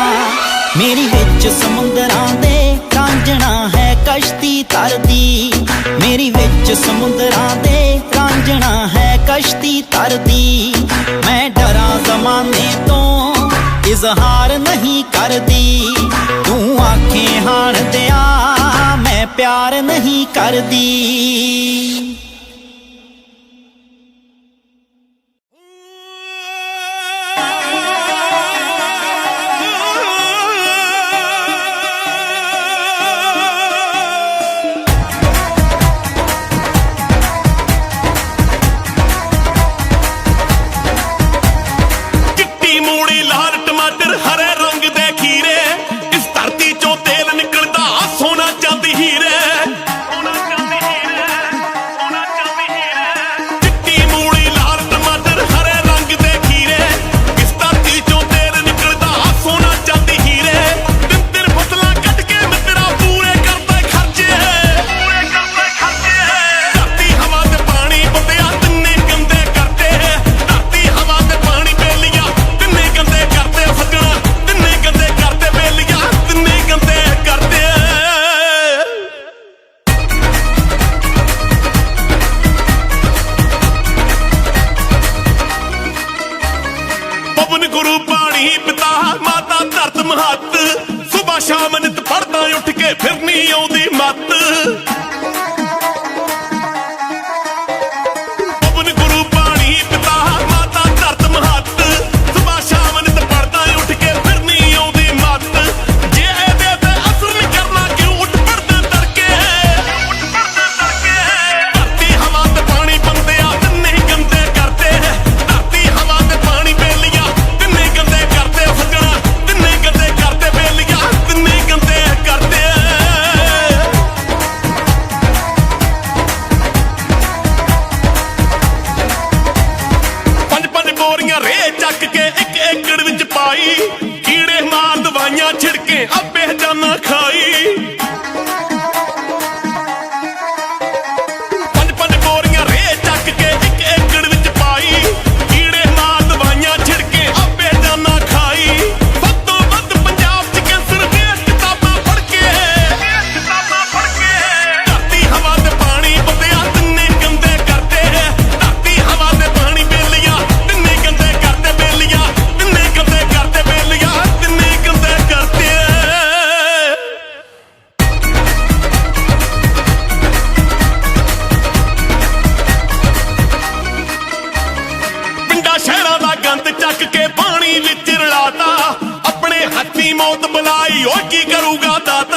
ਮੇਰੀ ਵਿੱਚ ਸਮੁੰਦਰਾਂ ਦੇ ਰਾਂਝਣਾ ਹੈ ਕਸ਼ਤੀ ਤਰਦੀ। ਮੇਰੀ ਵਿੱਚ ਸਮੁੰਦਰਾਂ ਦੇ ਰਾਂਝਣਾ ਹੈ ਕਸ਼ਤੀ ਤਰਦੀ। ਮੈਂ ਡਰਾਂ ਜ਼ਮਾਨੇ ਤੋਂ ਇਜ਼ਹਾਰ ਨਹੀਂ ਕਰਦੀ। ਤੂੰ ਆਖੇ ਹਾਣ ਦਿਆ ਮੈਂ ਪਿਆਰ ਨਹੀਂ ਕਰਦੀ। ਚਿੱਟੀ ਮੂੜੀ ਲਾਲ ਟਮਾਟਰ ਹਰੇ ਰੰਗ ਦੇ ਖੀਰੇ, ਇਸ ਧਰਤੀ ਚੋਂ ਤੇਲ ਨਿਕਲਦਾ ਸੋਨਾ ਚਾਂਦੀ ਹੀਰੇ। ਚਿੱਟੀ ਮੂੜੀ ਲਾਲ ਟਮਾਟਰ ਹਰੇ ਰੰਗ ਦੇ ਖੀਰੇ, ਇਸ ਧਰਤੀ ਚੋਂ ਤੇਲ ਨਿਕਲਦਾ ਸੋਨਾ ਚਾਂਦੀ ਹੀਰੇ। ਦਿਨ ਦਿਨ ਫਸਲਾਂ ਕੱਟ ਕੇ ਮਿੱਤਰਾ ਪੂਰੇ ਕਰਦਾ ਖਰਚੇ। ਧਰਤੀ ਹਵਾ ਤੇ ਪਾਣੀ ਬੰਦਿਆ ਤਿੰਨੇ ਗੰਦੇ ਕਰਦੇ। ਧਰਤੀ ਹਵਾ ਤੇ ਪਾਣੀ ਬੇਲੀਆਂ ਤਿੰਨੇ ਗੰਦੇ ਕਰਦੇ। ਸੱਜਣਾ ਤਿੰਨੇ ਗੰਦੇ ਕਰਦੇ, ਬੇਲੀਆਂ ਤਿੰਨੇ ਗੰਦੇ ਕਰਦੇ। ਪਵਨ ਗੁਰੂ ਪਾਣੀ ਪਿਤਾ ਮਾਤਾ ਧਰਤ ਮਹੱਤ। ਸੁਬਾ ਸ਼ਾਮ ਨਿਤ ਪੜਦਾ ਉੱਠ ਕੇ ਫਿਰਨੀ ਆਉਂਦੀ ਮੱਤ। ਪਵਨ ਗੁਰੂ ਪਾਣੀ ਪਿਤਾ ਮਾਤਾ ਧਰਤ ਮਹੱਤ। ਸੁਬਾ ਸ਼ਾਮ ਨਿਤ ਪੜਦਾ ਉੱਠ ਕੇ ਫਿਰਨੀ ਆਉਂਦੀ ਮੱਤ। ਜੇ ਇਹਦੇ ਤੇ ਅਸਰ ਨਹੀਂ ਕਰਨਾ ਕਿਉਂ ਉੱਠ ਪੜਦੇ ਤੜਕੇ। ਧਰਤੀ ਹਵਾ ਤੇ ਪਾਣੀ ਬੰਦਿਆ ਤਿੰਨੇ ਗੰਦੇ ਕਰਦੇ। ਧਰਤੀ ਹਵਾ ਤੇ ਪਾਣੀ ਬੇਲੀਆਂ ਤਿੰਨੇ ਗੰਦੇ ਕਰਦੇ। ਸੱਜਣਾ ਤਿੰਨੇ ਗੰਦੇ ਕਰਦੇ, ਬੇਲੀਆਂ ਤਿੰਨੇ ਗੰਦੇ ਕਰਦੇ। मौत बुलाई ओ की करूगा दाता